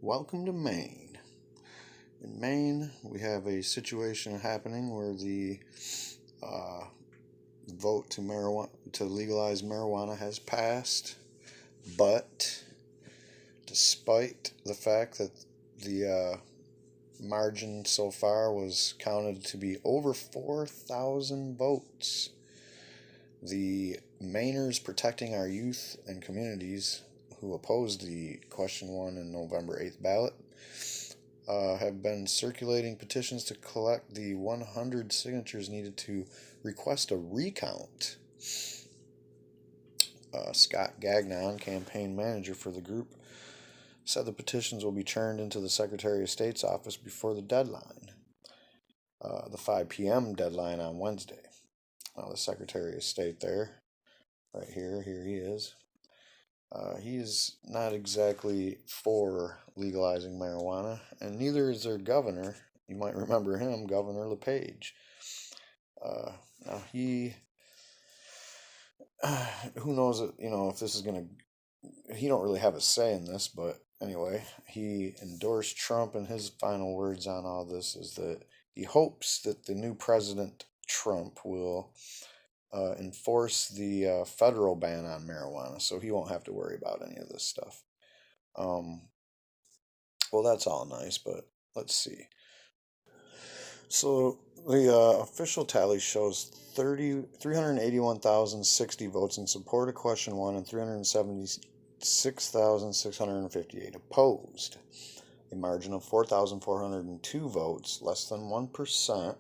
Welcome to Maine. In Maine, we have a situation happening where the vote to legalize marijuana has passed, but despite the fact that the margin so far was counted to be over 4,000 votes, the Mainers Protecting Our Youth and Communities, who opposed the question 1 in November 8th ballot, have been circulating petitions to collect the 100 signatures needed to request a recount. Scott Gagnon, campaign manager for the group, said the petitions will be turned into the Secretary of State's office before the deadline, the 5 p.m. deadline on Wednesday. The Secretary of State there, right here he is. He is not exactly for legalizing marijuana, and neither is their governor. You might remember him, Governor LePage. Now who knows, if this is he don't really have a say in this, but anyway, he endorsed Trump, and his final words on all this is that he hopes that the new President Trump will enforce the federal ban on marijuana, so he won't have to worry about any of this stuff. Well, that's all nice, but let's see. So the official tally shows 381,060 votes in support of question 1 and 376,658 opposed. A margin of 4,402 votes, less than 1%.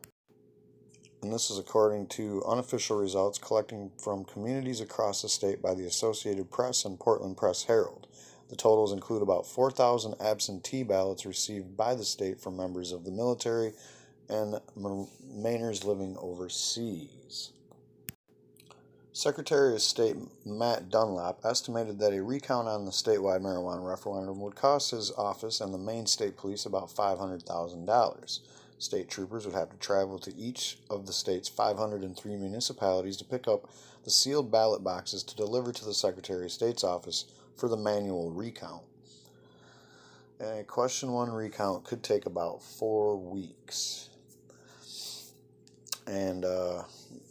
And this is according to unofficial results collecting from communities across the state by the Associated Press and Portland Press Herald. The totals include about 4,000 absentee ballots received by the state from members of the military and Mainers living overseas. Secretary of State Matt Dunlap estimated that a recount on the statewide marijuana referendum would cost his office and the Maine State Police about $500,000. State troopers would have to travel to each of the state's 503 municipalities to pick up the sealed ballot boxes to deliver to the Secretary of State's office for the manual recount. A question 1 recount could take about 4 weeks. And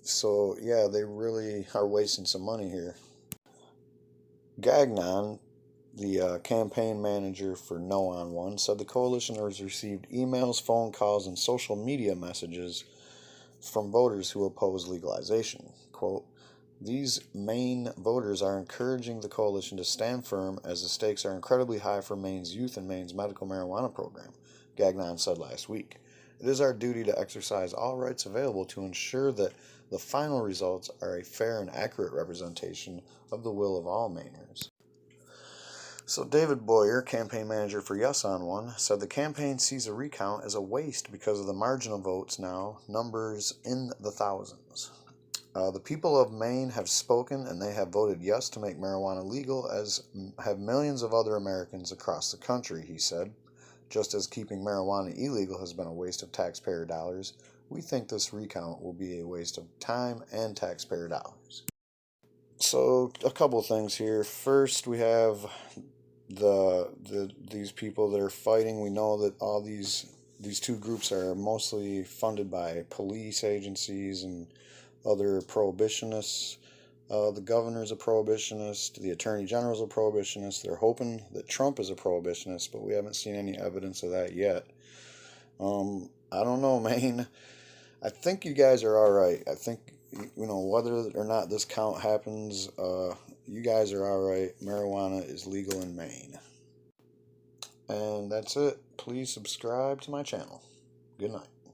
so, yeah, they really are wasting some money here. Gagnon, the campaign manager for No on One, said the coalition has received emails, phone calls, and social media messages from voters who oppose legalization. Quote, "These Maine voters are encouraging the coalition to stand firm as the stakes are incredibly high for Maine's youth and Maine's medical marijuana program," Gagnon said last week. "It is our duty to exercise all rights available to ensure that the final results are a fair and accurate representation of the will of all Mainers." So David Boyer, campaign manager for Yes on One, said the campaign sees a recount as a waste because of the marginal votes now numbers in the thousands. The people of Maine have spoken, and they have voted yes to make marijuana legal, as have millions of other Americans across the country, he said. Just as keeping marijuana illegal has been a waste of taxpayer dollars, we think this recount will be a waste of time and taxpayer dollars. So, a couple things here. First, we have these people that are fighting. We know that all these two groups are mostly funded by police agencies and other prohibitionists. The governor's a prohibitionist. The attorney general's a prohibitionist. They're hoping that Trump is a prohibitionist, but we haven't seen any evidence of that yet. I don't know, Maine. I think you guys are all right. I think, whether or not this count happens, you guys are all right. Marijuana is legal in Maine. And that's it. Please subscribe to my channel. Good night.